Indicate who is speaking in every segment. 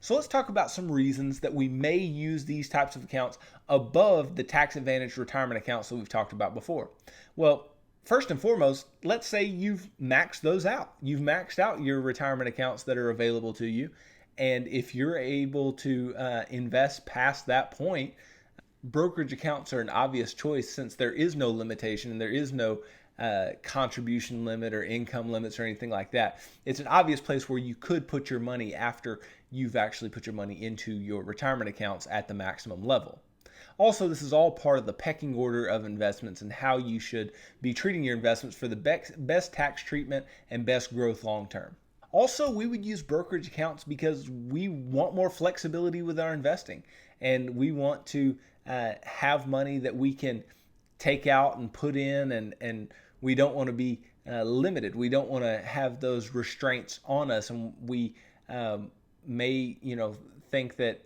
Speaker 1: So let's talk about some reasons that we may use these types of accounts above the tax advantage retirement accounts that we've talked about before. Well, first and foremost, let's say you've maxed those out. You've maxed out your retirement accounts that are available to you. And if you're able to invest past that point, brokerage accounts are an obvious choice since there is no limitation and there is no contribution limit or income limits or anything like that. It's an obvious place where you could put your money after you've actually put your money into your retirement accounts at the maximum level. Also, this is all part of the pecking order of investments and how you should be treating your investments for the best tax treatment and best growth long term. Also, we would use brokerage accounts because we want more flexibility with our investing and we want to have money that we can take out and put in, and we don't want to be limited. We don't want to have those restraints on us, and we may think that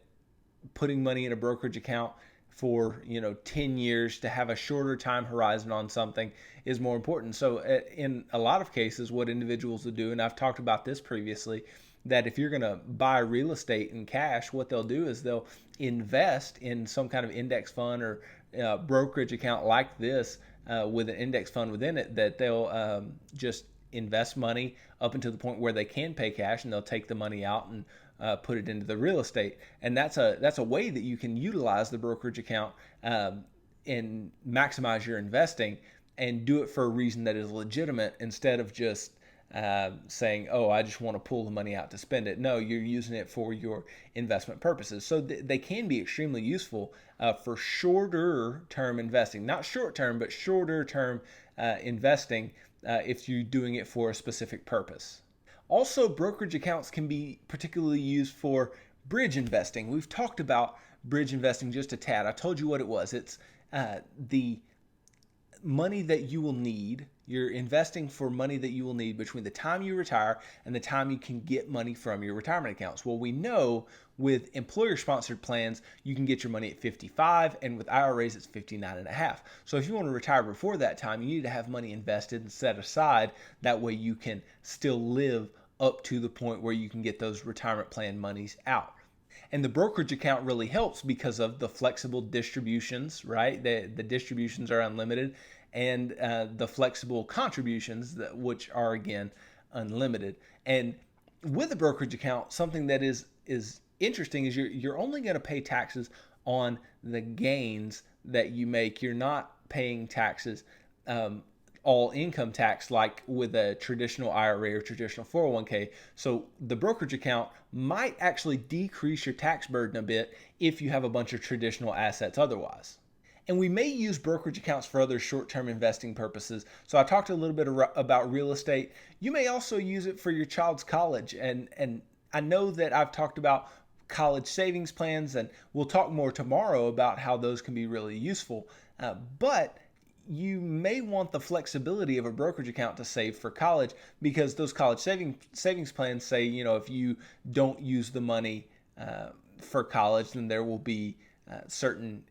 Speaker 1: putting money in a brokerage account for 10 years to have a shorter time horizon on something is more important. So in a lot of cases, what individuals will do, and I've talked about this previously, that if you're going to buy real estate in cash, what they'll do is they'll invest in some kind of index fund or brokerage account like this with an index fund within it, that they'll just invest money up until the point where they can pay cash, and they'll take the money out and put it into the real estate. And that's a way that you can utilize the brokerage account and maximize your investing and do it for a reason that is legitimate instead of just saying, oh, I just want to pull the money out to spend it. No, you're using it for your investment purposes. So they can be extremely useful for shorter term investing, not short term, but shorter term investing if you're doing it for a specific purpose. Also, brokerage accounts can be particularly used for bridge investing. We've talked about bridge investing just a tad. I told you what it was. It's the money that you will need. You're investing for money that you will need between the time you retire and the time you can get money from your retirement accounts. Well, we know with employer-sponsored plans, you can get your money at 55, and with IRAs, it's 59 and a half. So if you want to retire before that time, you need to have money invested and set aside. That way you can still live up to the point where you can get those retirement plan monies out. And the brokerage account really helps because of the flexible distributions, right? The distributions are unlimited, and the flexible contributions, which are again unlimited. And with a brokerage account, something that is interesting is you're only going to pay taxes on the gains that you make. You're not paying taxes, all income tax, like with a traditional IRA or traditional 401k. So the brokerage account might actually decrease your tax burden a bit if you have a bunch of traditional assets otherwise. And we may use brokerage accounts for other short-term investing purposes. So I talked a little bit about real estate. You may also use it for your child's college. And I know that I've talked about college savings plans, and we'll talk more tomorrow about how those can be really useful. But you may want the flexibility of a brokerage account to save for college, because those college savings plans say, if you don't use the money for college, then there will be certain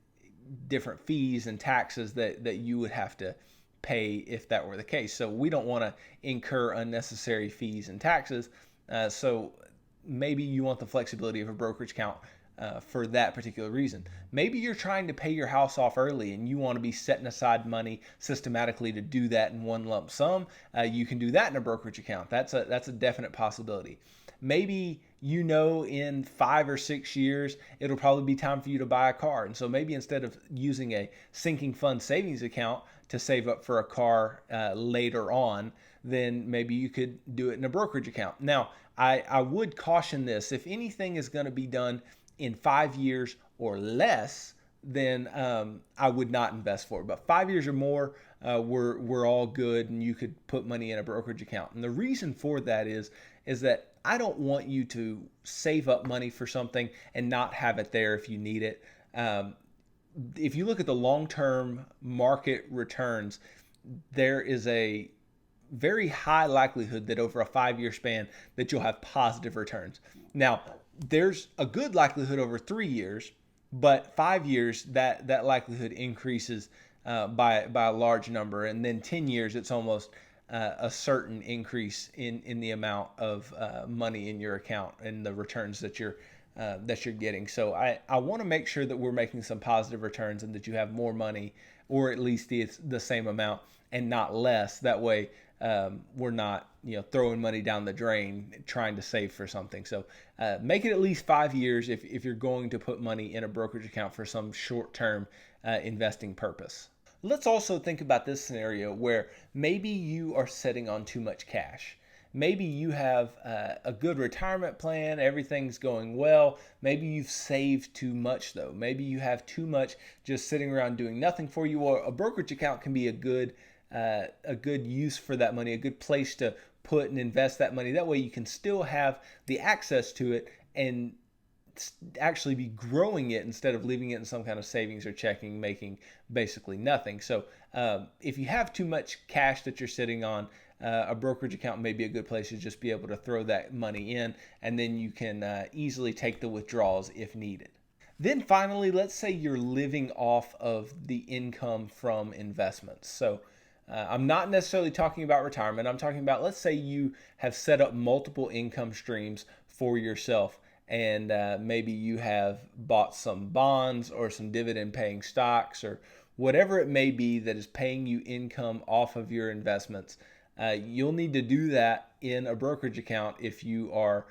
Speaker 1: different fees and taxes that you would have to pay if that were the case. So we don't want to incur unnecessary fees and taxes. So maybe you want the flexibility of a brokerage account for that particular reason. Maybe you're trying to pay your house off early and you want to be setting aside money systematically to do that in one lump sum. You can do that in a brokerage account. That's a definite possibility. Maybe in 5 or 6 years, it'll probably be time for you to buy a car. And so maybe instead of using a sinking fund savings account to save up for a car later on, then maybe you could do it in a brokerage account. Now, I would caution this. If anything is going to be done in 5 years or less, then I would not invest for it. But 5 years or more, we're all good, and you could put money in a brokerage account. And the reason for that is that I don't want you to save up money for something and not have it there if you need it. If you look at the long-term market returns, there is a very high likelihood that over a 5-year span that you'll have positive returns. Now, there's a good likelihood over 3 years, but 5 years, that likelihood increases by a large number. And then 10 years, it's almost a certain increase in the amount of money in your account and the returns that you're that you're getting. So I want to make sure that we're making some positive returns and that you have more money, or at least the same amount and not less. That way, we're not throwing money down the drain trying to save for something. So make it at least 5 years if you're going to put money in a brokerage account for some short-term investing purpose. Let's also think about this scenario where maybe you are sitting on too much cash. Maybe you have a good retirement plan, everything's going well. Maybe you've saved too much though. Maybe you have too much just sitting around doing nothing for you. Or a brokerage account can be a good use for that money, a good place to put and invest that money. That way you can still have the access to it and actually be growing it instead of leaving it in some kind of savings or checking, making basically nothing. So if you have too much cash that you're sitting on, a brokerage account may be a good place to just be able to throw that money in, and then you can easily take the withdrawals if needed. Then finally, let's say you're living off of the income from investments. So I'm not necessarily talking about retirement. I'm talking about, let's say you have set up multiple income streams for yourself, and maybe you have bought some bonds or some dividend paying stocks or whatever it may be that is paying you income off of your investments. You'll need to do that in a brokerage account if you are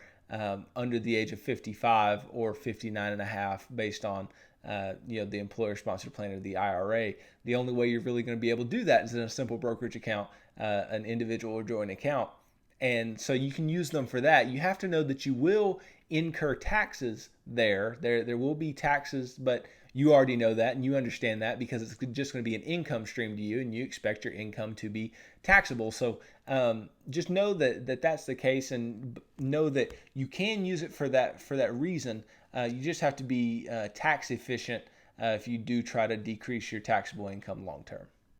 Speaker 1: under the age of 55 or 59 and a half based on the employer sponsored plan or the IRA. The only way you're really going to be able to do that is in a simple brokerage account, an individual or joint account. And so you can use them for that. You have to know that you will incur taxes there. There will be taxes, but you already know that and you understand that because it's just going to be an income stream to you and you expect your income to be taxable. So just know that that's the case, and know that you can use it for that reason. You just have to be tax efficient if you do try to decrease your taxable income long term.